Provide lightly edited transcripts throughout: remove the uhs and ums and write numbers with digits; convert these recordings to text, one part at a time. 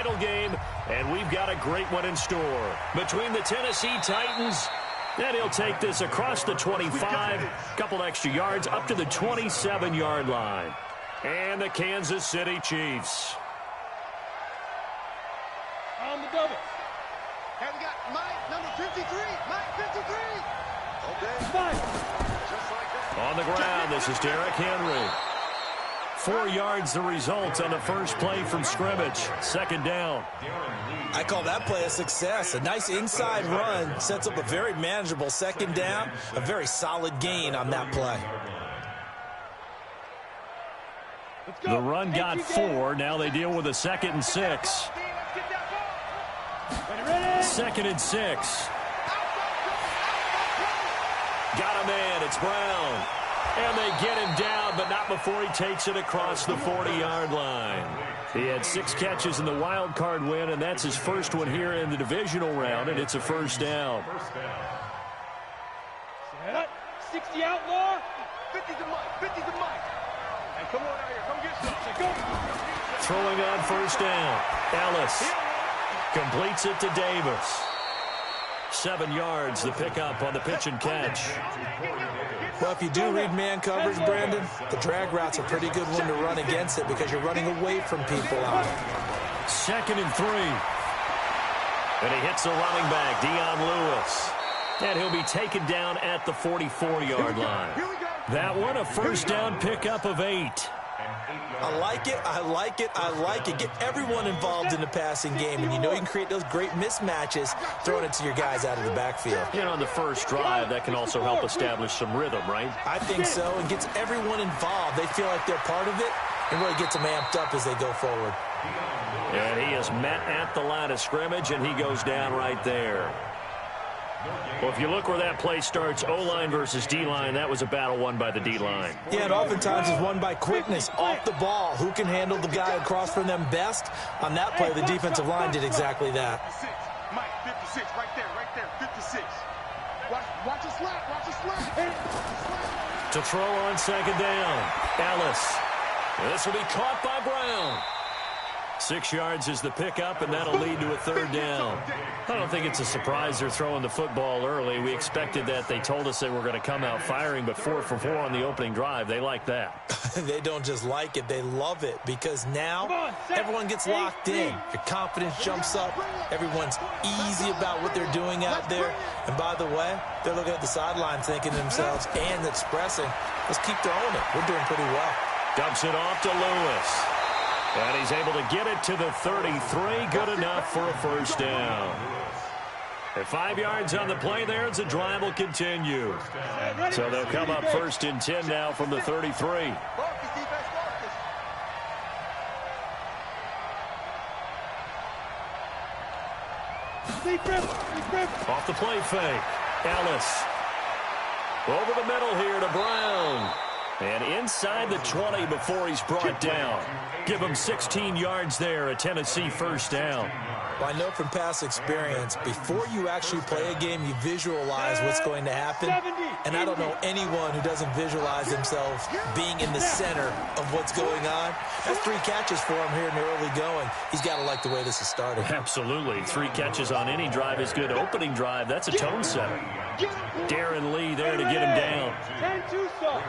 title game, and we've got a great one in store between the Tennessee Titans. And he'll take this across the 25, couple extra yards up to the 27-yard line. And the Kansas City Chiefs. On the double. Have we got Mike, number 53. Mike, 53. Okay. Five. Just like that. On the ground, this is Derrick Henry. 4 yards the result on the first play from scrimmage. Second down. I call that play a success. A nice inside run sets up a very manageable second down. A very solid gain on that play. The run got 4. Now they deal with a 2nd and 6. 2nd and 6. Got a man. It's Brown. And they get him down, but not before he takes it across the 40-yard line. He had 6 catches in the wild card win, and that's his first one here in the divisional round, and it's a first down. 60 outlaw. 50 to Mike. 50 to Mike. Hey, come on out here. Come get some. Go. Throwing on first down. Ellis completes it to Davis. 7 yards, the pickup on the pitch and catch. Well, if you do read man coverage, Brandon, the drag route's a pretty good one to run against it because you're running away from people out. 2nd and 3. And he hits the running back, Dion Lewis. And he'll be taken down at the 44-yard line. That one, a first down pickup of 8. I like it, I like it, I like it. Get everyone involved in the passing game, and you know you can create those great mismatches throwing it to your guys out of the backfield. And on the first drive, that can also help establish some rhythm, right? I think so, and gets everyone involved. They feel like they're part of it, and really gets them amped up as they go forward. And he is met at the line of scrimmage, and he goes down right there. Well, if you look where that play starts, O-line versus D-line, that was a battle won by the D-line. Yeah, and oftentimes it's won by quickness, off the ball. Who can handle the guy across from them best? On that play, the defensive line did exactly that. Mike, 56, right there, 56. Watch the slap, watch the slap. To throw on second down, Ellis. This will be caught by Brown. 6 yards is the pickup, and that'll lead to a third down. I don't think it's a surprise they're throwing the football early. We expected that. They told us they were going to come out firing, but 4 for 4 on the opening drive. They like that. They don't just like it, they love it, because now everyone gets locked in. Your confidence jumps up. Everyone's easy about what they're doing out there. And by the way, they're looking at the sideline thinking to themselves and expressing, let's keep throwing it. We're doing pretty well. Dumps it off to Lewis. And he's able to get it to the 33. Good enough for a first down. At 5 yards on the play there, the drive will continue. So they'll come up 1st and 10 now from the 33. Off the play fake. Ellis. Over the middle here to Brown. And inside the 20 before he's brought down. Give him 16 yards there, a Tennessee first down. Well, I know from past experience, before you actually play a game, you visualize what's going to happen. And I don't know anyone who doesn't visualize themselves being in the center of what's going on. That's 3 catches for him here in the early going. He's got to like the way this is starting. Absolutely. 3 catches on any drive is good. Opening drive, that's a tone setter. Darren Lee there to get him down. 10-2 stop.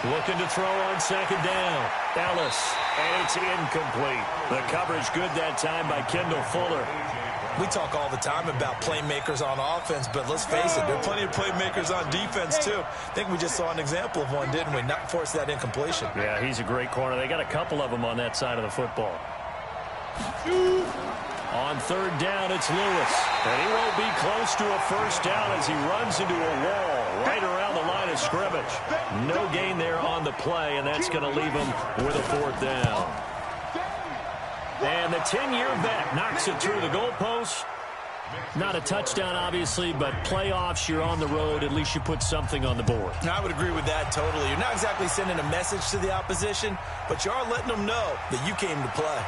Looking to throw on second down. Ellis, and it's incomplete. The coverage good that time by Kendall Fuller. We talk all the time about playmakers on offense, but let's face it, there are plenty of playmakers on defense, too. I think we just saw an example of one, didn't we? Not force that incompletion. Yeah, he's a great corner. They got a couple of them on that side of the football. On third down, it's Lewis. And he won't be close to a first down as he runs into a wall right around the line of scrimmage. No gain there on the play, and that's going to leave him with a 4th down. And the 10-year vet knocks it through the goalpost. Not a touchdown, obviously, but playoffs, you're on the road. At least you put something on the board. I would agree with that totally. You're not exactly sending a message to the opposition, but you are letting them know that you came to play.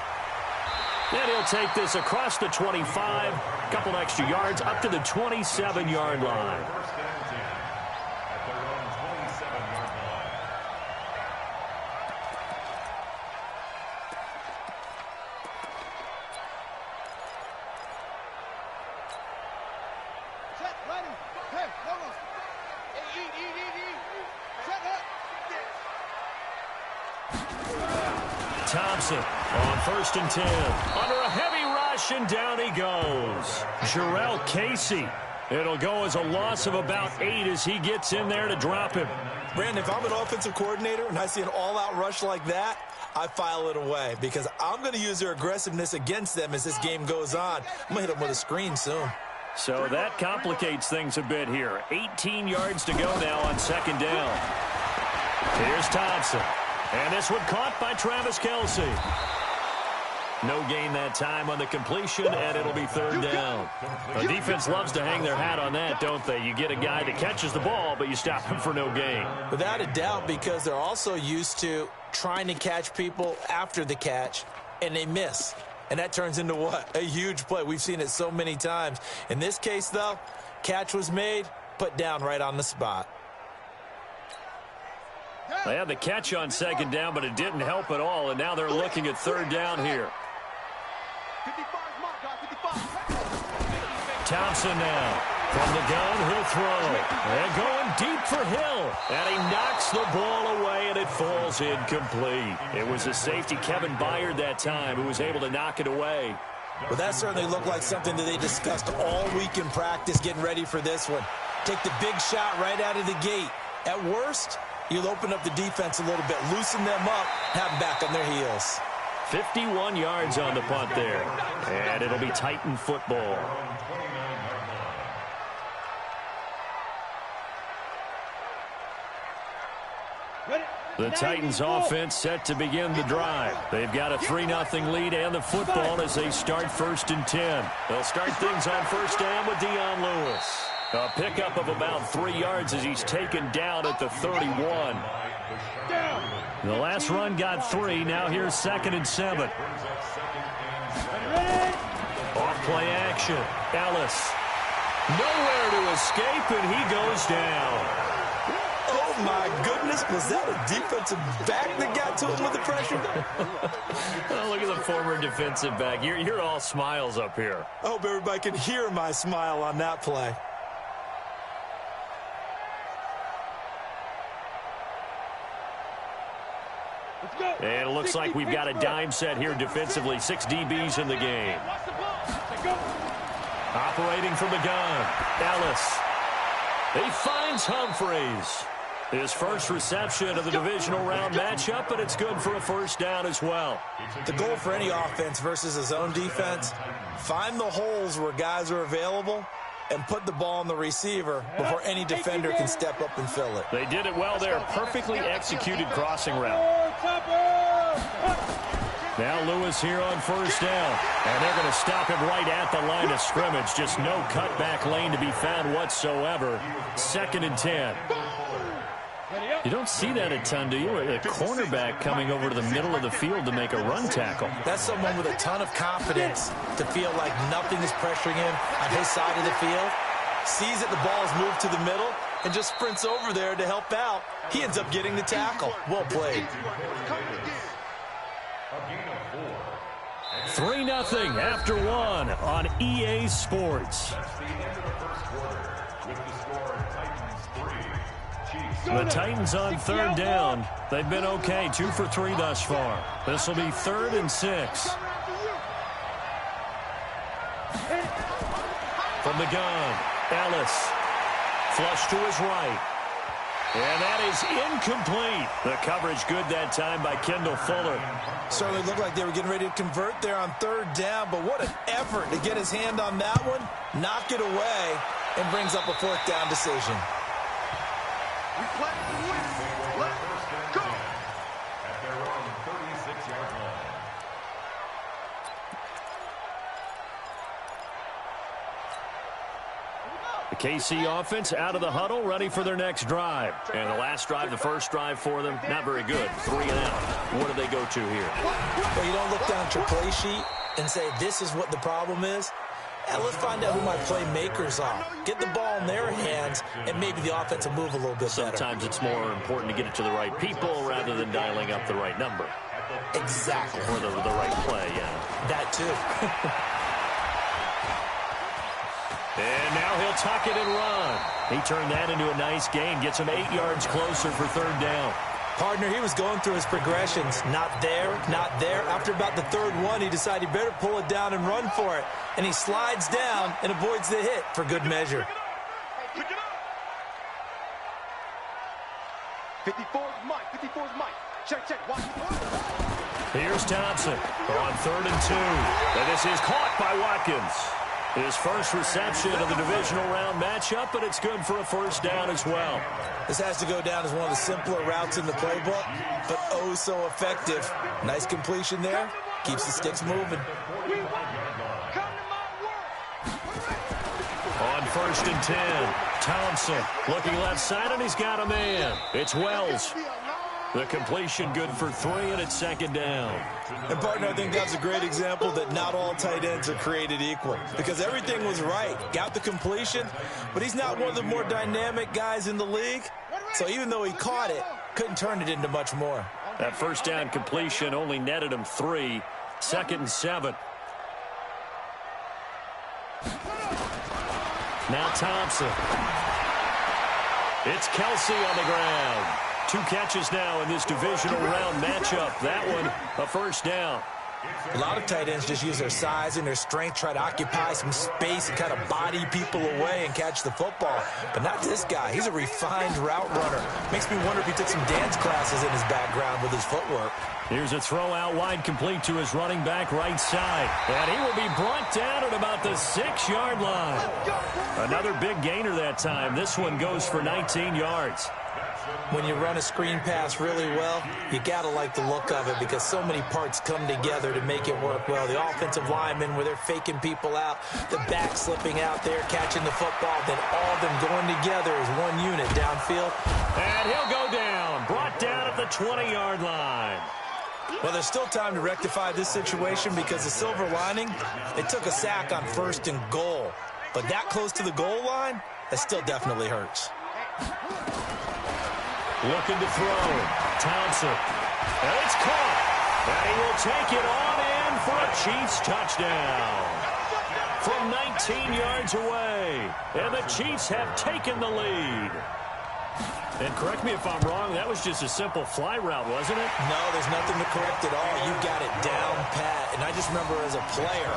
And he'll take this across the 25, a couple extra yards, up to the 27-yard line. Thompson on 1st and 10. Under a heavy rush, and down he goes. Jarrell Casey. It'll go as a loss of about 8 as he gets in there to drop him. Brandon, if I'm an offensive coordinator and I see an all-out rush like that, I file it away because I'm going to use their aggressiveness against them as this game goes on. I'm going to hit them with a screen soon. So that complicates things a bit here. 18 yards to go now on 2nd down. Here's Thompson. And this one caught by Travis Kelce. No gain that time on the completion, and it'll be 3rd down. The defense loves to hang their hat on that, don't they? You get a guy that catches the ball, but you stop him for no gain. Without a doubt, because they're also used to trying to catch people after the catch, and they miss. And that turns into what? A huge play. We've seen it so many times. In this case, though, catch was made, put down right on the spot. They had the catch on 2nd down, but it didn't help at all, and now they're looking at 3rd down here. 55 mark, guys, 55. Thompson now. From the gun, he'll throw. And going deep for Hill. And he knocks the ball away, and it falls incomplete. It was a safety, Kevin Byard, that time, who was able to knock it away. Well, that certainly looked like something that they discussed all week in practice, getting ready for this one. Take the big shot right out of the gate. At worst, you'll open up the defense a little bit, loosen them up, have them back on their heels. 51 yards on the punt there. And it'll be Titan football. The Titans offense set to begin the drive. They've got a 3-0 lead and the football as they start 1st and 10. They'll start things on 1st down with Dion Lewis. A pickup of about 3 yards as he's taken down at the 31. The last run got 3. Now here's 2nd and 7. Off play action. Ellis. Nowhere to escape, and he goes down. Oh, my goodness. Was that a defensive back that got to him with the pressure? Oh, look at the former defensive back. You're all smiles up here. I hope everybody can hear my smile on that play. And it looks like we've got a dime set here defensively. 6 DBs in the game. Operating from the gun. Ellis. He finds Humphreys. His first reception of the divisional round matchup, but it's good for a 1st down as well. The goal for any offense versus a zone defense, find the holes where guys are available and put the ball on the receiver before any defender can step up and fill it. They did it well there. Perfectly executed crossing route. Now Lewis here on 1st down. And they're going to stop him right at the line of scrimmage. Just no cutback lane to be found whatsoever. 2nd and 10. You don't see that a ton, do you? A cornerback coming over to the middle of the field to make a run tackle. That's someone with a ton of confidence to feel like nothing is pressuring him on his side of the field. Sees that the ball is moved to the middle and just sprints over there to help out. He ends up getting the tackle. Well played. 3-0 after 1 on EA Sports. The Titans on 3rd down. They've been okay, 2 for 3 thus far. This will be 3rd and 6. From the gun, Ellis. Flush to his right. And that is incomplete. The coverage good that time by Kendall Fuller. Certainly looked like they were getting ready to convert there on 3rd down, but what an effort to get his hand on that one, knock it away, and brings up a 4th down decision. We play to win. Let's go. At their own 36-yard line. The KC offense out of the huddle, ready for their next drive. And the last drive, the first drive for them, not very good. 3 and out. What do they go to here? Well, you don't look down at your play sheet and say, this is what the problem is. Let's find out who my playmakers are. Get the ball in their hands, and maybe the offense will move a little bit better. Sometimes it's more important to get it to the right people rather than dialing up the right number. Exactly. Or the right play, yeah. That too. And now he'll tuck it and run. He turned that into a nice gain. Gets him 8 yards closer for 3rd down. Partner, he was going through his progressions. Not there, not there. After about the third one, he decided he better pull it down and run for it. And he slides down and avoids the hit for good measure. 54's Mike. 54's Mike. Check, check. Watch. Here's Thompson on 3rd and 2. And this is caught by Watkins. His first reception of the divisional round matchup, but it's good for a first down as well. This has to go down as one of the simpler routes in the playbook, but oh so effective. Nice completion there. Keeps the sticks moving. On 1st and 10, Thompson looking left side, and he's got a man. It's Wells. The completion good for 3, and it's 2nd down. And, partner, I think that's a great example that not all tight ends are created equal, because everything was right. Got the completion, but he's not one of the more dynamic guys in the league. So even though he caught it, couldn't turn it into much more. That first down completion only netted him 3. 2nd and 7. Now Thompson. It's Kelsey on the ground. 2 catches now in this divisional round matchup. That one, a first down. A lot of tight ends just use their size and their strength, try to occupy some space and kind of body people away and catch the football. But not this guy. He's a refined route runner. Makes me wonder if he took some dance classes in his background with his footwork. Here's a throw out wide, complete to his running back right side. And he will be brought down at about the 6-yard line. Another big gainer that time. This one goes for 19 yards. When you run a screen pass really well, you got to like the look of it because so many parts come together to make it work well. The offensive linemen where they're faking people out, the back slipping out there, catching the football, then all of them going together as one unit downfield. And he'll go down, brought down at the 20-yard line. Well, there's still time to rectify this situation because the silver lining, they took a sack on 1st and goal. But that close to the goal line, that still definitely hurts. Looking to throw. Thompson. And it's caught. And he will take it on in for a Chiefs touchdown. From 19 yards away. And the Chiefs have taken the lead. And correct me if I'm wrong, that was just a simple fly route, wasn't it? No, there's nothing to correct at all. You got it down pat. And I just remember as a player,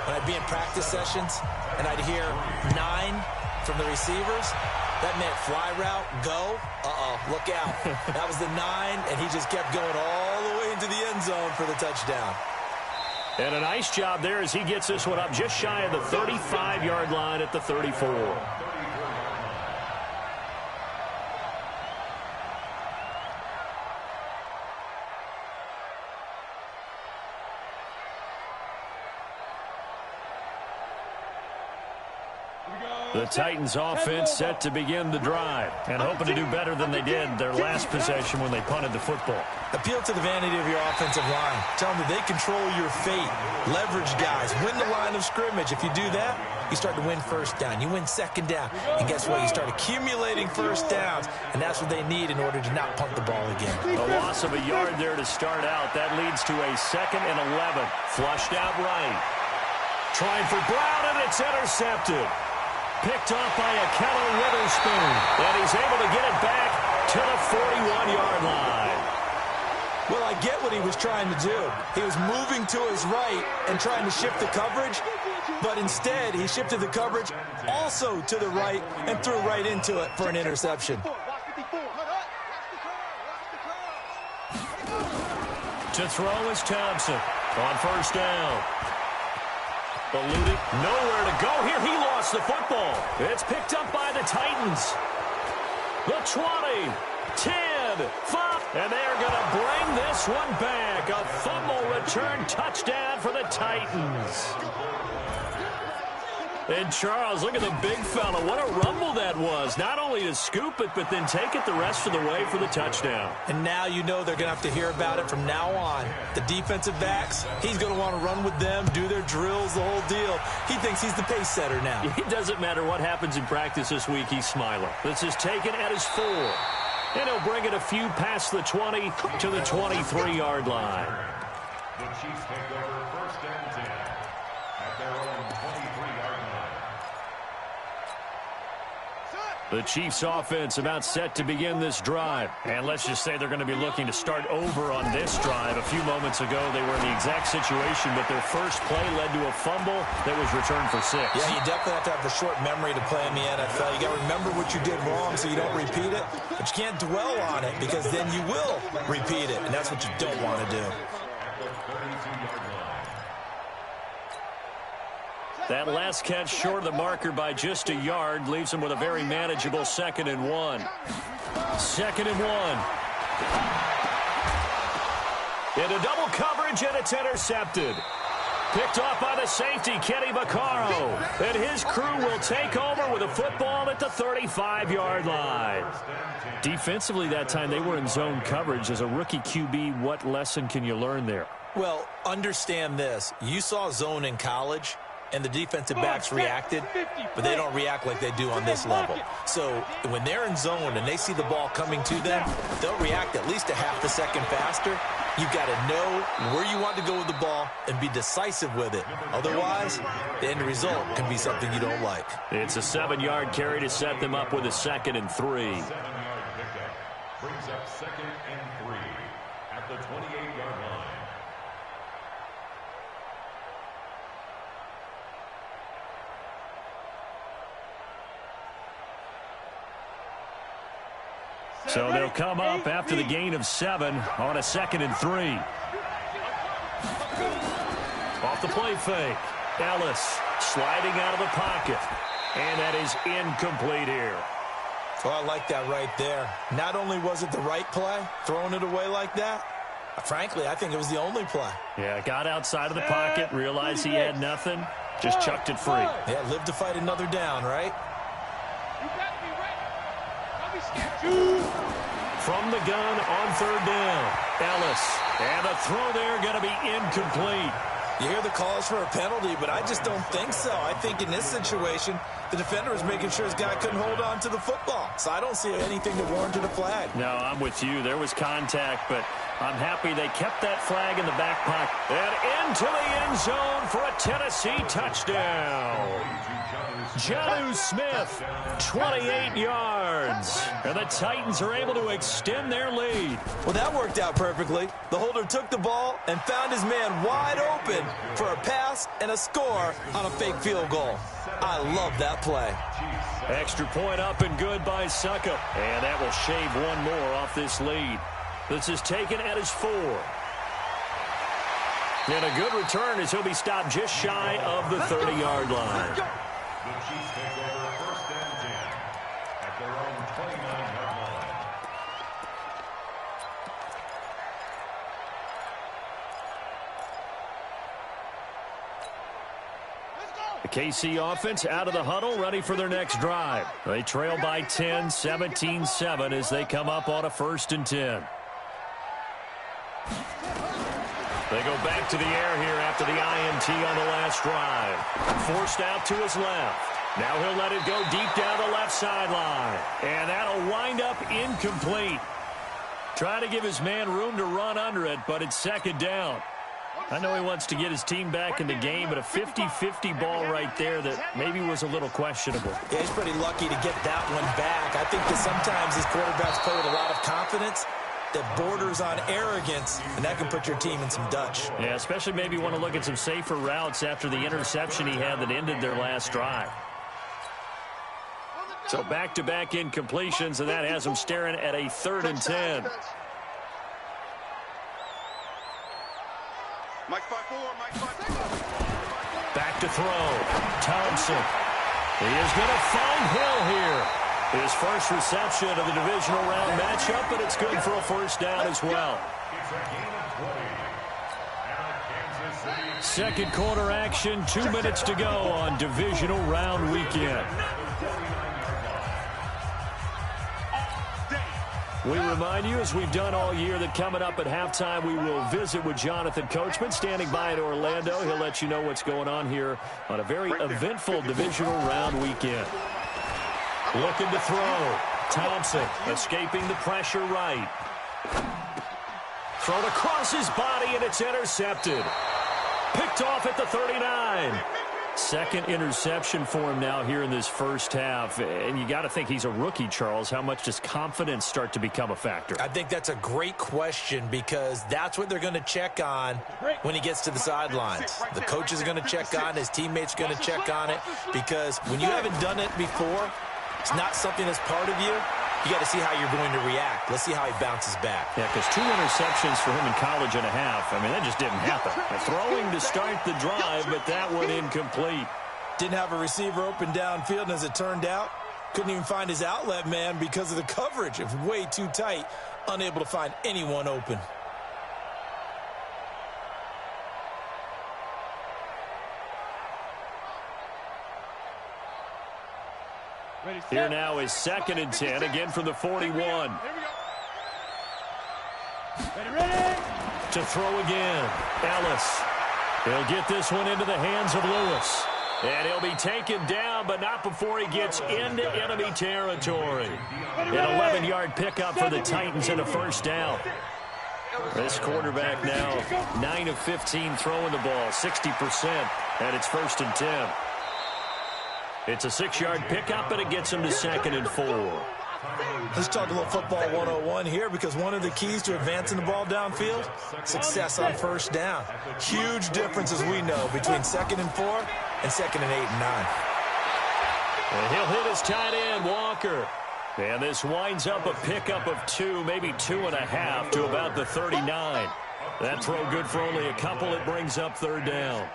when I'd be in practice sessions, and I'd hear 9 from the receivers, that meant fly route, go, look out. That was the 9, and he just kept going all the way into the end zone for the touchdown. And a nice job there as he gets this one up just shy of the 35-yard line at the 34. The Titans offense set to begin the drive and hoping to do better than they did their last possession when they punted the football. Appeal to the vanity of your offensive line. Tell them that they control your fate. Leverage guys. Win the line of scrimmage. If you do that, you start to win first down. You win second down. And guess what? You start accumulating first downs, and that's what they need in order to not punt the ball again. A loss of a yard there to start out. That leads to a 2nd and 11. Flushed out right. Trying for Brown, and it's intercepted. Picked off by a Keller Witherspoon. And he's able to get it back to the 41-yard line. Well, I get what he was trying to do. He was moving to his right and trying to shift the coverage, but instead he shifted the coverage also to the right and threw right into it for an interception. To throw is Thompson on first down. Eluding, nowhere to go here. He lost the football. It's picked up by the Titans. The 20, 10, 5, and they're going to bring this one back. A fumble return touchdown for the Titans. And Charles, look at the big fella. What a rumble that was. Not only to scoop it, but then take it the rest of the way for the touchdown. And now you know they're going to have to hear about it from now on. The defensive backs, he's going to want to run with them, do their drills, the whole deal. He thinks he's the pace setter now. It doesn't matter what happens in practice this week, he's smiling. This is taken at his 4. And he'll bring it a few past the 20 to the 23-yard line. The Chiefs take over 1st and 10 at their own 23-yard line. The Chiefs offense about set to begin this drive. And let's just say they're going to be looking to start over on this drive. A few moments ago, they were in the exact situation, but their first play led to a fumble that was returned for 6. Yeah, you definitely have to have a short memory to play in the NFL. You got to remember what you did wrong so you don't repeat it, but you can't dwell on it because then you will repeat it, and that's what you don't want to do. That last catch short of the marker by just a yard leaves him with a very manageable 2nd and 1. 2nd and 1. Into double coverage, and it's intercepted. Picked off by the safety, Kenny Vaccaro. And his crew will take over with a football at the 35-yard line. Defensively that time, they were in zone coverage. As a rookie QB, what lesson can you learn there? Well, understand this. You saw zone in college, and the defensive backs reacted, but they don't react like they do on this level. So when they're in zone and they see the ball coming to them, they'll react at least a half a second faster. You've got to know where you want to go with the ball and be decisive with it. Otherwise, the end result can be something you don't like. It's a 7-yard carry to set them up with a 2nd and 3. 7-yard pickup brings up 2nd and 3 at the 28-yard line. So they'll come up after the gain of 7 on a 2nd and 3. Off the play fake. Ellis sliding out of the pocket. And that is incomplete here. Well, I like that right there. Not only was it the right play, throwing it away like that, frankly, I think it was the only play. Yeah, got outside of the pocket, realized he had nothing, just chucked it free. Yeah, live to fight another down, right? From the gun on 3rd down, Ellis. And the throw there going to be incomplete. You hear the calls for a penalty, but I just don't think so. I think in this situation, the defender was making sure his guy couldn't hold on to the football. So I don't see anything that warranted a flag. No, I'm with you. There was contact, but I'm happy they kept that flag in the back pocket. And into the end zone for a Tennessee touchdown. Jonnu Smith, 28 yards. And the Titans are able to extend their lead. Well, that worked out perfectly. The holder took the ball and found his man wide open for a pass and a score on a fake field goal. I love that play. Extra point up and good by Suckup. And that will shave one more off this lead. This is taken at his 4. And a good return as he'll be stopped just shy of the 30-yard line. The Chiefs take over 1st and 10 at their own 29-yard line. The KC offense out of the huddle, ready for their next drive. They trail by 10, 17-7 as they come up on a 1st and 10. They go back to the air here after the INT on the last drive. Forced out to his left. Now he'll let it go deep down the left sideline. And that'll wind up incomplete. Trying to give his man room to run under it, but it's 2nd down. I know he wants to get his team back in the game, but a 50-50 ball right there that maybe was a little questionable. Yeah, he's pretty lucky to get that one back. I think that sometimes these quarterbacks play with a lot of confidence that borders on arrogance, and that can put your team in some Dutch. Yeah, especially maybe want to look at some safer routes after the interception he had that ended their last drive. So back-to-back incompletions, and that has him staring at a 3rd and 10. Back to throw. Thompson. He is going to find Hill here. His first reception of the divisional round matchup, but it's good for a 1st down as well. Second quarter action, 2 minutes to go on divisional round weekend. We remind you, as we've done all year, that coming up at halftime, we will visit with Jonathan Coachman, standing by in Orlando. He'll let you know what's going on here on a very eventful divisional round weekend. Looking to throw. Thompson escaping the pressure right. Thrown across his body, and it's intercepted. Picked off at the 39. Second interception for him now here in this first half. And you got to think he's a rookie, Charles. How much does confidence start to become a factor? I think that's a great question because that's what they're going to check on when he gets to the sidelines. The coach is going to check on, his teammates are going to check on it, because when you haven't done it before, it's not something that's part of you. You got to see how you're going to react. Let's see how he bounces back. Yeah, because 2 interceptions for him in college and a half. I mean, that just didn't happen. Throwing to start the drive, but that one incomplete. Didn't have a receiver open downfield, and as it turned out, couldn't even find his outlet man because of the coverage. It was way too tight, unable to find anyone open. Here now is 2nd and 10, again from the 41. Ready. To throw again, Ellis. He'll get this one into the hands of Lewis. And he'll be taken down, but not before he gets into enemy territory. An 11-yard pickup for the Titans and a first down. This quarterback now 9 of 15 throwing the ball, 60%, and it's 1st and 10. It's a 6-yard pickup, and it gets him to 2nd and 4. Let's talk a little football 101 here, because one of the keys to advancing the ball downfield, success on first down. Huge difference, as we know, between 2nd and 4 and 2nd and 8 and 9. And he'll hit his tight end, Walker. And this winds up a pickup of 2, maybe 2.5 to about the 39. That throw good for only a couple. It brings up 3rd down.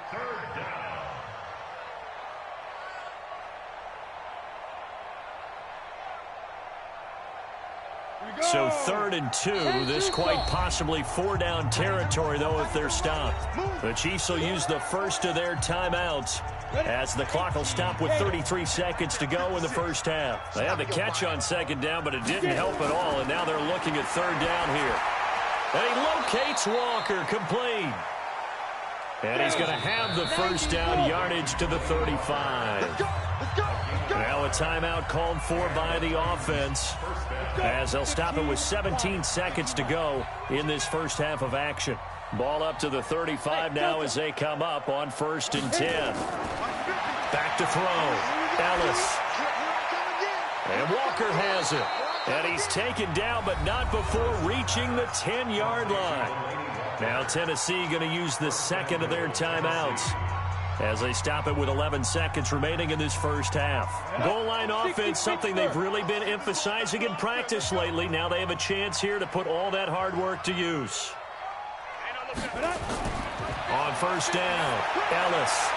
So 3rd and 2, this quite possibly 4-down territory, though, if they're stopped. The Chiefs will use the first of their timeouts as the clock will stop with 33 seconds to go in the first half. They had the catch on 2nd down, but it didn't help at all, and now they're looking at 3rd down here. And he locates Walker, complete. And he's going to have the first down, yardage to the 35. Now a timeout called for by the offense, as they'll stop it with 17 seconds to go in this first half of action. Ball up to the 35 now as they come up on 1st and 10. Back to throw. Ellis. And Walker has it. And he's taken down, but not before reaching the 10-yard line. Now Tennessee going to use the second of their timeouts as they stop it with 11 seconds remaining in this first half. Goal line offense, something they've really been emphasizing in practice lately. Now they have a chance here to put all that hard work to use. On 1st down, Ellis.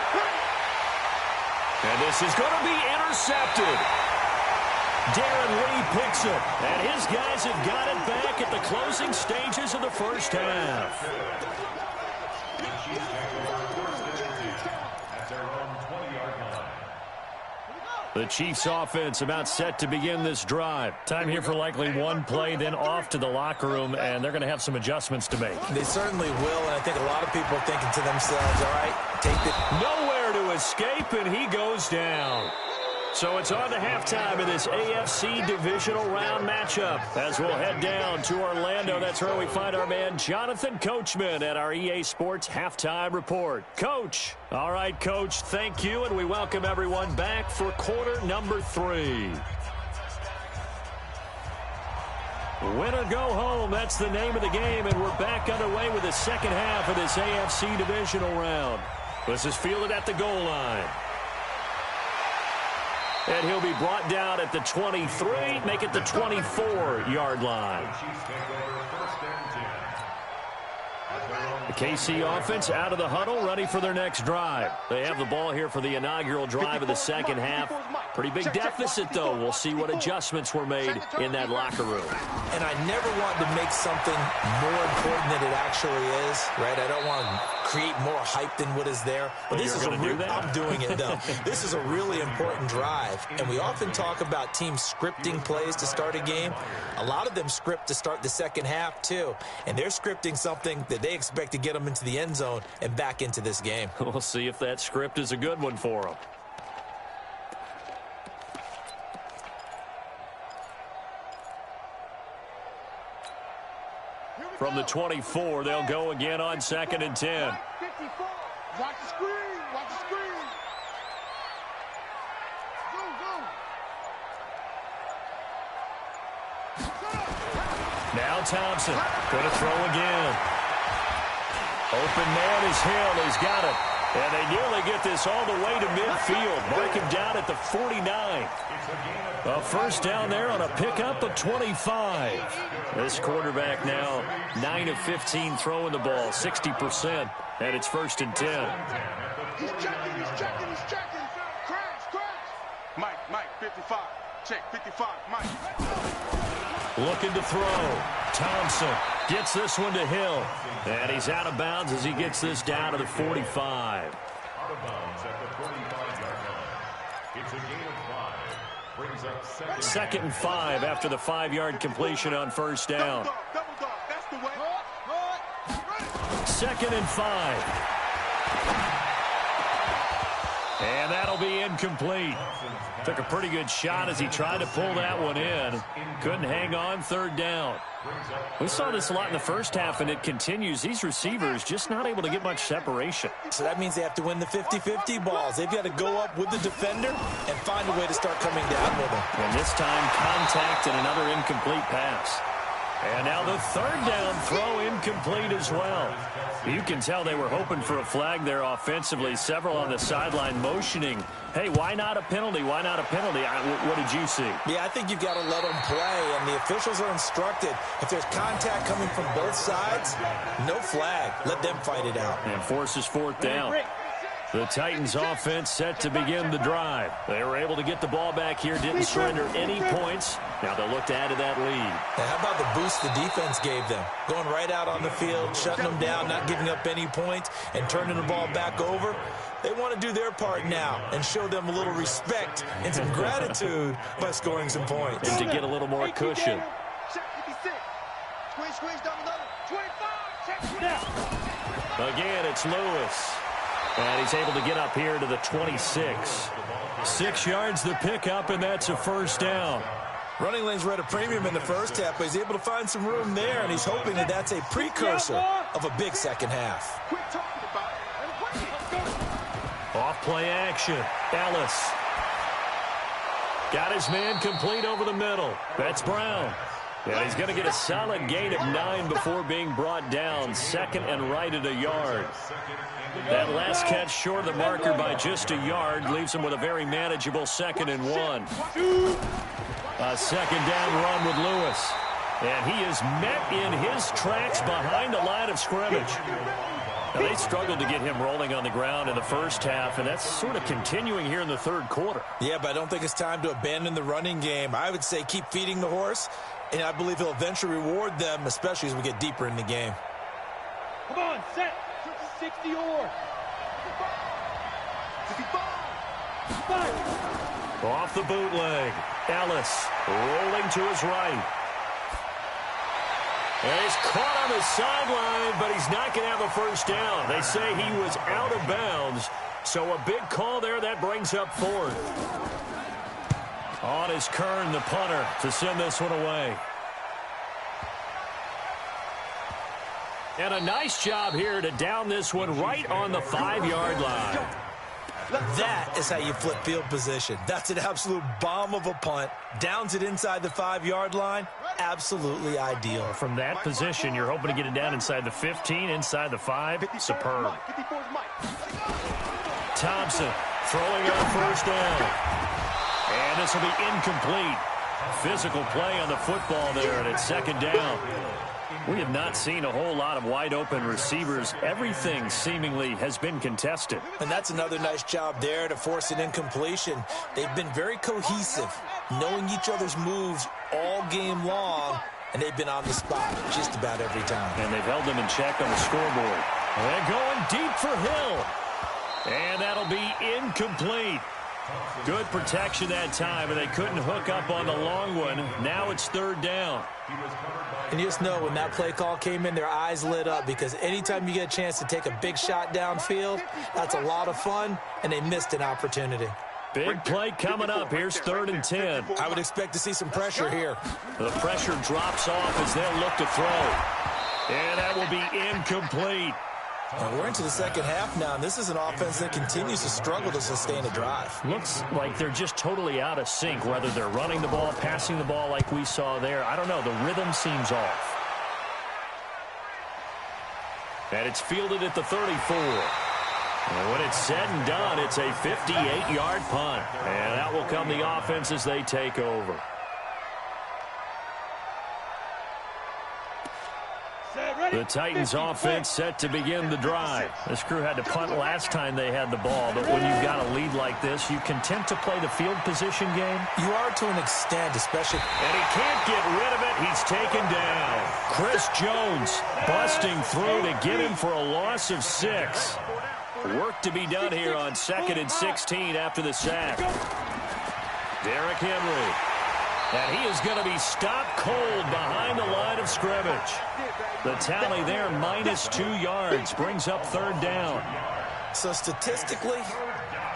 And this is going to be intercepted. Darren Lee picks it, and his guys have got it back at the closing stages of the first half. The Chiefs offense about set to begin this drive. Time here for likely one play, then off to the locker room, and they're going to have some adjustments to make. They certainly will, and I think a lot of people are thinking to themselves, all right, take the... Nowhere to escape, and he goes down. So it's on to halftime in this AFC divisional round matchup as we'll head down to Orlando. That's where we find our man Jonathan Coachman at our EA Sports Halftime Report. Coach. All right, Coach, thank you, and we welcome everyone back for quarter number 3. Win or go home, that's the name of the game, and we're back underway with the second half of this AFC divisional round. This is fielded at the goal line. And he'll be brought down at the 23, make it the 24-yard line. The KC offense out of the huddle, ready for their next drive. They have the ball here for the inaugural drive of the second half. Pretty big deficit, though. We'll see what adjustments were made in that locker room. And I never want to make something more important than it actually is, right? I don't want to create more hype than what is there. But this is I'm doing it, though. This is a really important drive. And we often talk about teams scripting plays to start a game. A lot of them script to start the second half, too. And they're scripting something that they expect to get them into the end zone and back into this game. We'll see if that script is a good one for them. From the 24, they'll go again on 2nd and 10. Watch the screen. Watch the screen. Now Thompson going to throw again. Open man is Hill. He's got it. And they nearly get this all the way to midfield. Mark him down at the 49. A first down there on a pickup of 25. This quarterback now 9 of 15 throwing the ball, 60%. And it's 1st and 10. He's checking. Crash. Mike, 55. Check, 55, Mike. Looking to throw. Thompson gets this one to Hill. And he's out of bounds as he gets this down to the 45. Out of bounds at the 45-yard line. It's a gain of 5. Brings up 2nd and 5 after the 5-yard completion on first down. Double dog, that's the way. 2nd and 5. And that'll be incomplete. Took a pretty good shot as he tried to pull that one in. Couldn't hang on, 3rd down. We saw this a lot in the first half, and it continues. These receivers just not able to get much separation. So that means they have to win the 50-50 balls. They've got to go up with the defender and find a way to start coming down with them. And this time, contact and another incomplete pass. And now the 3rd down throw incomplete as well. You can tell they were hoping for a flag there offensively. Several on the sideline motioning, hey, why not a penalty? Why not a penalty? What did you see? Yeah, I think you've got to let them play, and the officials are instructed. If there's contact coming from both sides, no flag. Let them fight it out. And forces 4th down. The Titans offense set to begin the drive. They were able to get the ball back here, didn't surrender any points. Now they'll look to add to that lead. And how about the boost the defense gave them? Going right out on the field, shutting them down, not giving up any points, and turning the ball back over. They want to do their part now and show them a little respect and some gratitude by scoring some points. And to get a little more cushion. Again, it's Lewis. And he's able to get up here to the 26. 6 yards the pickup, and that's a first down. Running lanes were at a premium in the first half, but he's able to find some room there, and he's hoping that that's a precursor of a big second half. Off play action. Ellis. Got his man complete over the middle. That's Brown. And he's going to get a solid gain of 9 before being brought down. 2nd and right at a yard. That last catch short of the marker by just a yard leaves him with a very manageable 2nd and 1. A 2nd down run with Lewis. And he is met in his tracks behind the line of scrimmage. Now, they struggled to get him rolling on the ground in the first half, and that's sort of continuing here in the 3rd quarter. Yeah, but I don't think it's time to abandon the running game. I would say keep feeding the horse, and I believe he'll eventually reward them, especially as we get deeper in the game. Come on, set. 60 or. Off the bootleg. Ellis rolling to his right. And he's caught on the sideline, but he's not going to have a first down. They say he was out of bounds. So a big call there. That brings up 4th. On is Kern, the punter, to send this one away. And a nice job here to down this one right on the 5-yard line. That is how you flip field position. That's an absolute bomb of a punt. Downs it inside the 5-yard line. Absolutely ideal. From that position, you're hoping to get it down inside the 15, inside the 5. Superb. Thompson throwing on first down. And this will be incomplete. Physical play on the football there, and it's 2nd down. We have not seen a whole lot of wide-open receivers. Everything seemingly has been contested. And that's another nice job there to force an incompletion. They've been very cohesive, knowing each other's moves all game long, and they've been on the spot just about every time. And they've held them in check on the scoreboard. They're going deep for Hill. And that'll be incomplete. Good protection that time, and they couldn't hook up on the long one. Now it's 3rd down. And you just know when that play call came in, their eyes lit up, because anytime you get a chance to take a big shot downfield, that's a lot of fun, and they missed an opportunity. Big play coming up. Here's 3rd and 10. I would expect to see some pressure here. The pressure drops off as they'll look to throw. And that will be incomplete. And we're into the second half now, and this is an offense that continues to struggle to sustain a drive. Looks like they're just totally out of sync, whether they're running the ball, passing the ball like we saw there. I don't know. The rhythm seems off. And it's fielded at the 34. And when it's said and done, it's a 58-yard punt. And that will come the offense as they take over. The Titans offense set to begin the drive. This crew had to punt last time they had the ball, but when you've got a lead like this, you content to play the field position game? You are to an extent, especially. And he can't get rid of it. He's taken down. Chris Jones busting through to get him for a loss of 6. Work to be done here on 2nd and 16 after the sack. Derrick Henry. And he is going to be stopped cold behind the line of scrimmage. The tally there, -2 yards, brings up 3rd down. So statistically,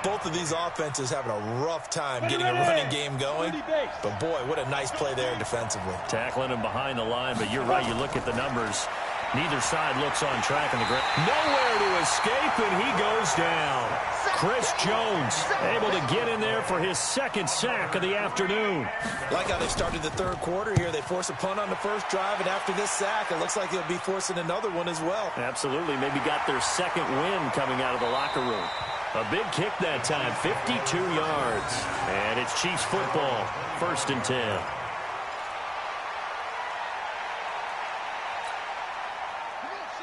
both of these offenses having a rough time getting a running game going. But boy, what a nice play there defensively. Tackling him behind the line, but you're right, you look at the numbers. Neither side looks on track in the ground. Nowhere to escape, and he goes down. Chris Jones able to get in there for his 2nd sack of the afternoon. Like how they started the 3rd quarter here. They force a punt on the first drive, and after this sack, it looks like they'll be forcing another one as well. Absolutely. Maybe got their 2nd win coming out of the locker room. A big kick that time, 52 yards. And it's Chiefs football, 1st and 10.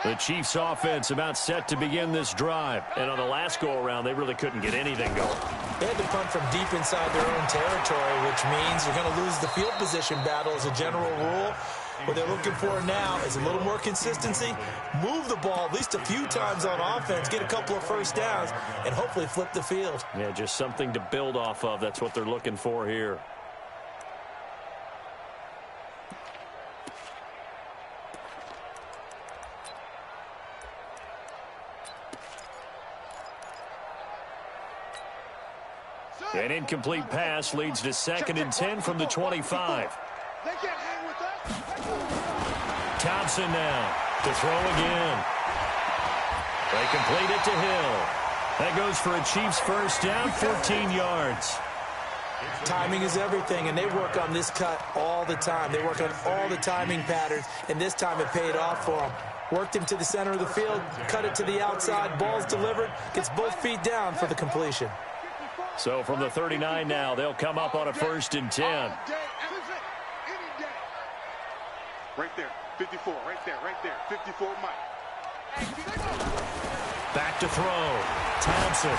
The Chiefs offense about set to begin this drive. And on the last go-around, they really couldn't get anything going. They had to punt from deep inside their own territory, which means you're going to lose the field position battle as a general rule. What they're looking for now is a little more consistency, move the ball at least a few times on offense, get a couple of first downs, and hopefully flip the field. Yeah, just something to build off of. That's what they're looking for here. An incomplete pass leads to 2nd and 10 from the 25. They can't hang with us. Thompson now to throw again. They complete it to Hill. That goes for a Chiefs first down, 14 yards. Timing is everything, and they work on this cut all the time. They work on all the timing patterns, and this time it paid off for them. Worked him to the center of the field, cut it to the outside, ball's delivered, gets both feet down for the completion. So from the 39 now, they'll come up on a 1st and 10. Right there, 54, right there, 54 Mike. Back to throw. Thompson.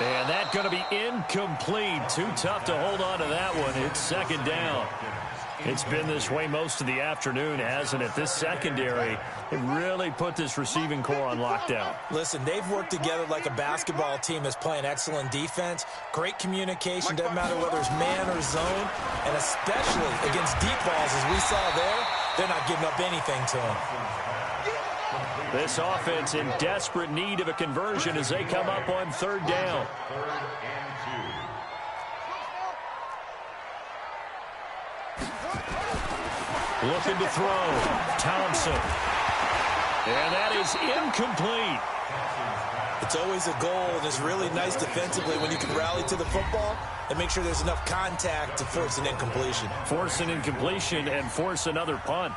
And that's going to be incomplete. Too tough to hold on to that one. It's 2nd down. It's been this way most of the afternoon, hasn't it? This secondary, it really put this receiving core on lockdown. Listen, they've worked together like a basketball team that's playing excellent defense. Great communication, doesn't matter whether it's man or zone. And especially against deep balls, as we saw there, they're not giving up anything to them. This offense in desperate need of a conversion as they come up on 3rd down. Looking to throw. Thompson. And that is incomplete. It's always a goal, and it's really nice defensively when you can rally to the football and make sure there's enough contact to force an incompletion. Force an incompletion and force another punt.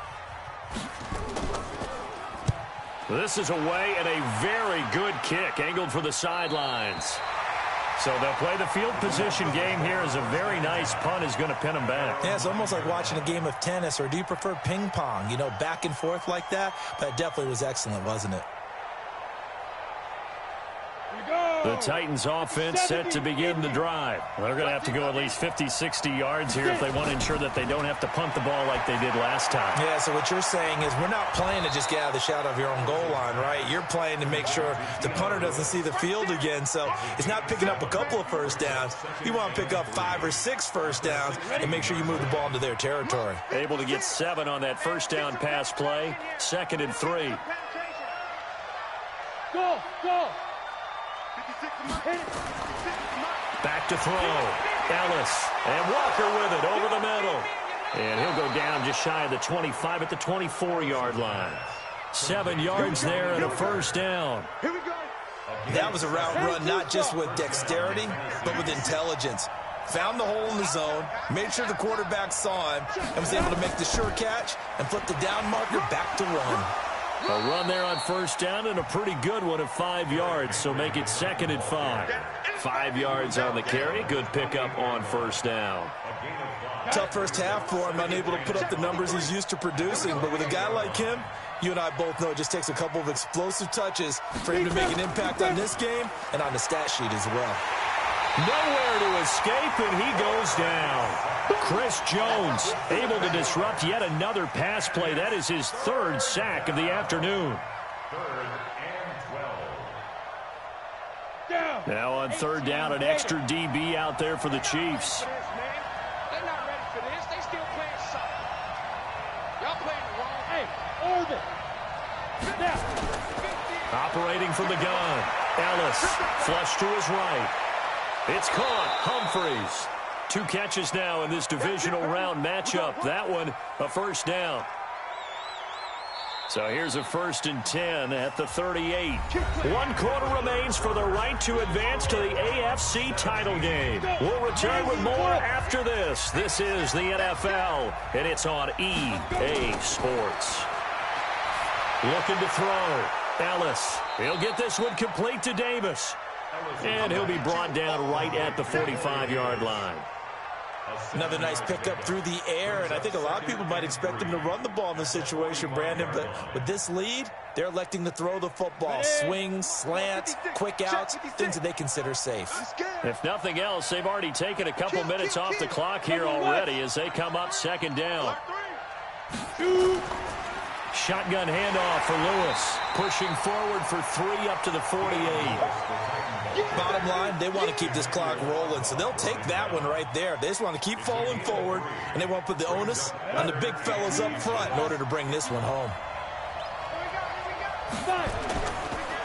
This is away and a very good kick angled for the sidelines. So they'll play the field position game here as a very nice punt is going to pin them back. Yeah, it's almost like watching a game of tennis, or do you prefer ping pong? You know, back and forth like that? But it definitely was excellent, wasn't it? The Titans offense set to begin the drive. They're going to have to go at least 50, 60 yards here if they want to ensure that they don't have to punt the ball like they did last time. Yeah, so what you're saying is we're not playing to just get out of the shadow of your own goal line, right? You're playing to make sure the punter doesn't see the field again. So it's not picking up a couple of first downs. You want to pick up 5 or 6 first downs and make sure you move the ball into their territory. Able to get 7 on that first down pass play. 2nd and 3. Go, go. Back to throw. Ellis. And Walker with it over the middle. And he'll go down just shy of the 25 at the 24-yard line. 7 yards there and a first down. Here we go. That was a route run not just with dexterity, but with intelligence. Found the hole in the zone, made sure the quarterback saw him, and was able to make the sure catch and flip the down marker back to run. A run there on first down and a pretty good one of 5 yards, so make it 2nd and 5. 5 yards on the carry. Good pickup on first down. Tough first half for him, unable to put up the numbers he's used to producing. But with a guy like him, you and I both know it just takes a couple of explosive touches for him to make an impact on this game and on the stat sheet as well. Nowhere to escape, and he goes down. Chris Jones able to disrupt yet another pass play. That is his 3rd sack of the afternoon. 3rd and 12. Now on 3rd down, an extra DB out there for the Chiefs. They're not ready for this. They still playing soft. Y'all playing the wrong. Hey, Orbit. Now. Operating from the gun. Ellis flush to his right. It's caught. Humphreys. 2 catches now in this divisional round matchup. That one a first down. So here's a 1st and 10 at the 38. 1 quarter remains for the right to advance to the AFC title game. We'll return with more after this. This is the NFL, and it's on EA Sports. Looking to throw. Ellis. He'll get this one complete to Davis. And he'll be brought down right at the 45-yard line. Another nice pickup through the air, and I think a lot of people might expect him to run the ball in this situation, Brandon, but with this lead, they're electing to throw the football. Swings, slants, quick outs, things that they consider safe. If nothing else, they've already taken a couple minutes off the clock here already as they come up 2nd down. Shotgun handoff for Lewis, pushing forward for 3 up to the 48. Bottom line, they want to keep this clock rolling, so they'll take that one right there. They just want to keep falling forward, and they want to put the onus on the big fellas up front in order to bring this one home.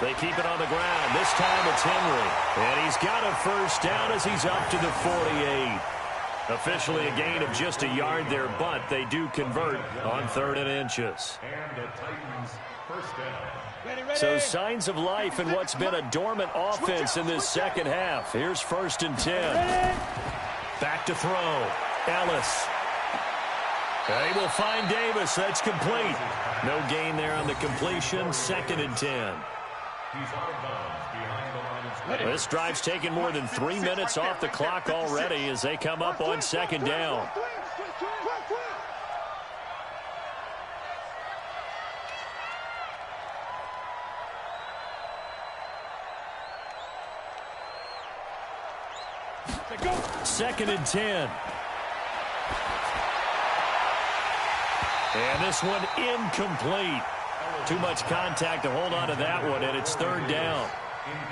They keep it on the ground. This time it's Henry, and he's got a first down as he's up to the 48. Officially a gain of just a yard there, but they do convert on 3rd and inches. And the Titans first down. So signs of life in what's been a dormant offense in this 2nd half. Here's 1st and 10. Back to throw. Ellis. They will find Davis. That's complete. No gain there on the completion. 2nd and 10. He's out of bounds behind the line of scrimmage. This drive's taken more than 3 minutes off the clock already as they come up on 2nd down. Second and 10. And this one incomplete. Too much contact to hold on to that one, and it's 3rd down.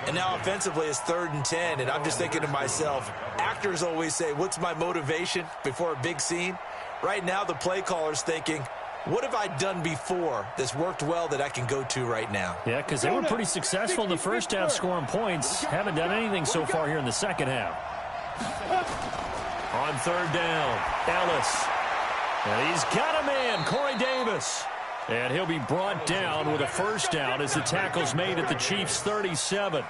And now offensively it's 3rd and 10, and I'm just thinking to myself, actors always say, what's my motivation before a big scene? Right now the play caller's thinking, what have I done before that's worked well that I can go to right now? Yeah, because they were pretty successful in the first half scoring points. Haven't done anything so far here in the 2nd half. On 3rd down, Ellis. And he's got a man, Corey Davis. And he'll be brought down with a first down as the tackle's made at the Chiefs' 37.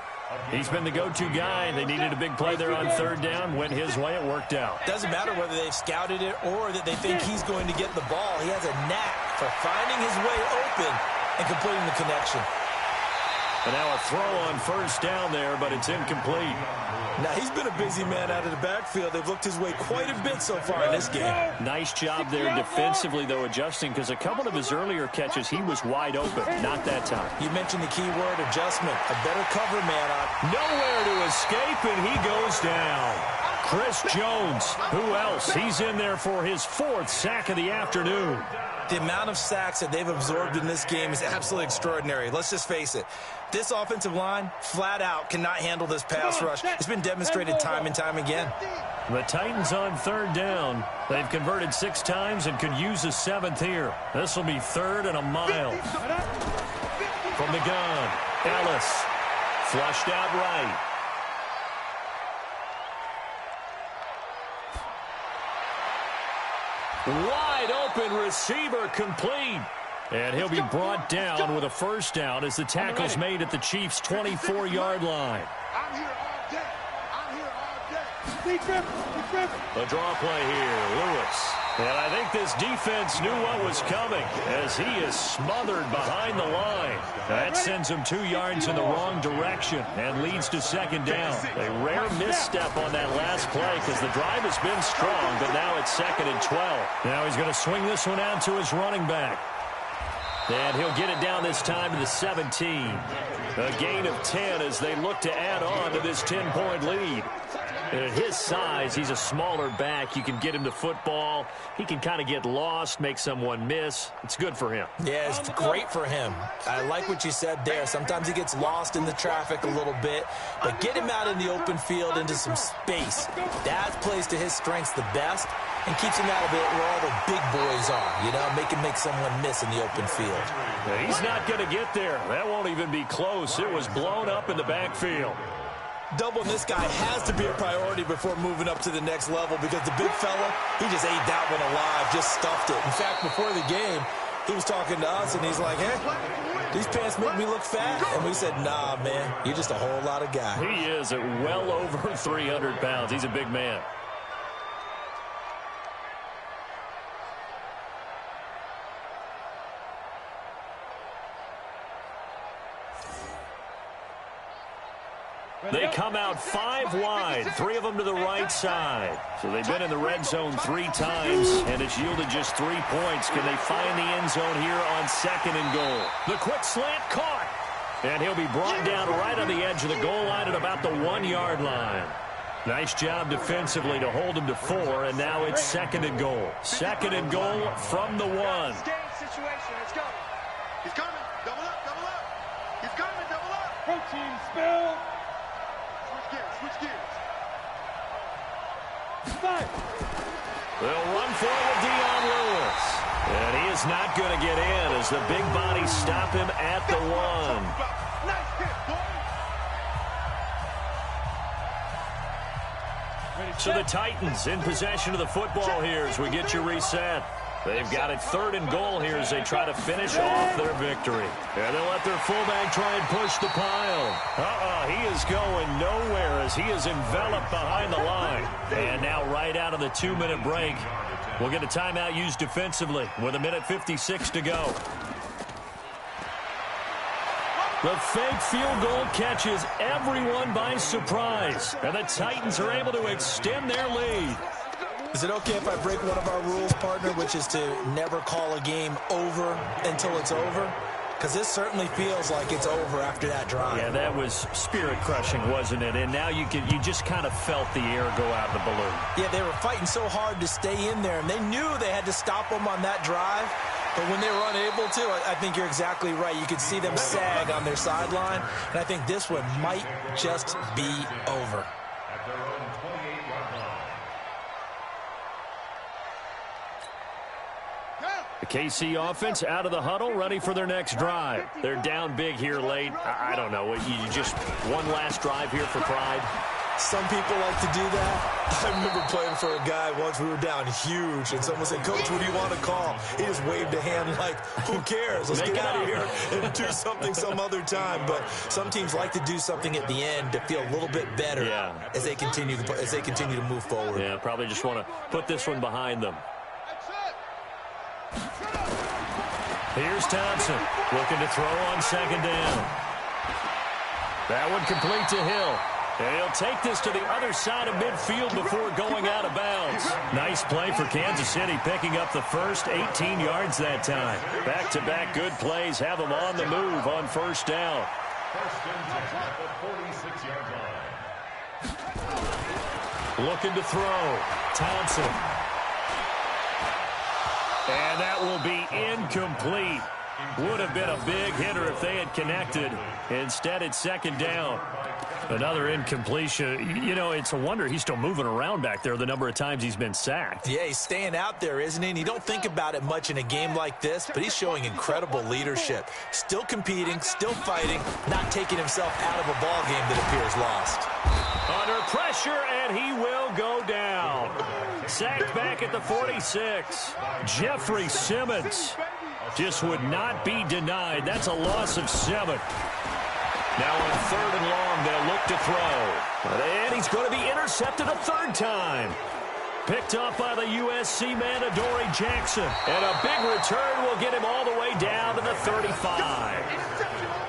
He's been the go-to guy. They needed a big play there on 3rd down. Went his way. It worked out. Doesn't matter whether they've scouted it or that they think he's going to get the ball. He has a knack for finding his way open and completing the connection. And now a throw on first down there, but it's incomplete. Now, he's been a busy man out of the backfield. They've looked his way quite a bit so far in this game. Nice job there defensively, though, adjusting, because a couple of his earlier catches, he was wide open. Not that time. You mentioned the key word, adjustment. A better cover man on. Nowhere to escape, and he goes down. Chris Jones, who else? He's in there for his 4th sack of the afternoon. The amount of sacks that they've absorbed in this game is absolutely extraordinary. Let's just face it. This offensive line, flat out, cannot handle this pass rush. It's been demonstrated time and time again. The Titans on 3rd down. They've converted 6 times and could use a 7th here. This will be 3rd and a mile. From the gun, Ellis. Flushed out right. Wide open receiver complete. And he'll be brought down with a first down as the tackle's made at the Chiefs' 24-yard line. I'm here all day. I'm here all day. A draw play here, Lewis. And I think this defense knew what was coming as he is smothered behind the line. That sends him 2 yards in the wrong direction and leads to second down. A rare misstep on that last play because the drive has been strong, but now it's 2nd and 12. Now he's going to swing this one out to his running back. And he'll get it down this time to the 17. A gain of 10 as they look to add on to this 10-point lead. And at his size, he's a smaller back. You can get him to football. He can kind of get lost, make someone miss. It's good for him. Yeah, it's great for him. I like what you said there. Sometimes he gets lost in the traffic a little bit, but get him out in the open field into some space. That plays to his strengths the best and keeps him out of it where all the big boys are, you know, make someone miss in the open field. Yeah, he's not going to get there. That won't even be close. It was blown up in the backfield. Doubling this guy has to be a priority before moving up to the next level because the big fella, he just ate that one alive, just stuffed it. In fact, before the game, he was talking to us, and he's like, hey, these pants make me look fat. And we said, nah, man, you're just a whole lot of guy. He is at well over 300 pounds. He's a big man. They come out 5 wide, 3 of them to the right side. So they've been in the red zone 3 times, and it's yielded just 3 points. Can they find the end zone here on 2nd and goal? The quick slant caught. And he'll be brought down right on the edge of the goal line at about the 1-yard line. Nice job defensively to hold him to 4, and now it's 2nd and goal. 2nd and goal from the 1. Situation. Let's go. He's coming. Double up, double up. He's coming, double up. Protein spill. Switch gears. They'll run for it with Dion Lewis. And he is not going to get in as the big bodies stop him at the 1. Nice hit, boy. So the Titans in possession of the football here as we get you reset. They've got it 3rd and goal here as they try to finish off their victory. And they'll let their fullback try and push the pile. He is going nowhere as he is enveloped behind the line. And now right out of the 2-minute break, we'll get a timeout used defensively with 1:56 to go. The fake field goal catches everyone by surprise. And the Titans are able to extend their lead. Is it okay if I break one of our rules, partner, which is to never call a game over until it's over? Because this certainly feels like it's over after that drive. Yeah, that was spirit-crushing, wasn't it? And now you just kind of felt the air go out of the balloon. Yeah, they were fighting so hard to stay in there, and they knew they had to stop them on that drive. But when they were unable to, I think you're exactly right. You could see them sag on their sideline, and I think this one might just be over. At their own 28-yard line. The KC offense out of the huddle, ready for their next drive. They're down big here late. I don't know. You just one last drive here for pride. Some people like to do that. I remember playing for a guy once. We were down huge, and someone said, Coach, what do you want to call? He just waved a hand like, who cares? Let's get out of here and do something some other time. But some teams like to do something at the end to feel a little bit better as they continue to move forward. Yeah, probably just want to put this one behind them. Here's Thompson looking to throw on 2nd down. That one complete to Hill. And he'll take this to the other side of midfield before going out of bounds. Nice play for Kansas City, picking up the first 18 yards that time. Back-to-back good plays have them on the move on 1st down. 1st and 10 at the 46-yard line. Looking to throw. Thompson. And that will be incomplete. Would have been a big hitter if they had connected. Instead, it's 2nd down. Another incompletion. You know, it's a wonder he's still moving around back there the number of times he's been sacked. Yeah, he's staying out there, isn't he? And you don't think about it much in a game like this, but he's showing incredible leadership. Still competing, still fighting, not taking himself out of a ball game that appears lost. Under pressure, and he will go down. Sacked back at the 46. Jeffrey Simmons. just would not be denied. That's a loss of 7. Now on 3rd and long, they'll look to throw. And he's going to be intercepted a 3rd time. Picked up by the USC man, Adoree Jackson. And a big return will get him all the way down to the 35.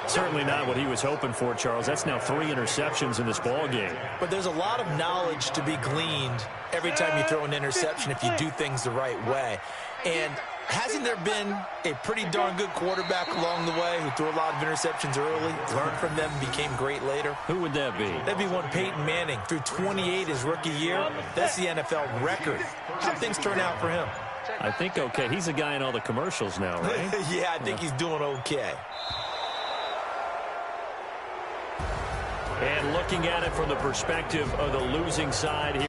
Certainly not what he was hoping for, Charles. That's now 3 interceptions in this ball game. But there's a lot of knowledge to be gleaned every time you throw an interception if you do things the right way. And hasn't there been a pretty darn good quarterback along the way who threw a lot of interceptions early, learned from them, became great later? Who would that be? That'd be one Peyton Manning. Threw 28 his rookie year. That's the NFL record. How'd things turn out for him? I think okay. He's a guy in all the commercials now, right? Yeah, I think he's doing okay. And looking at it from the perspective of the losing side here.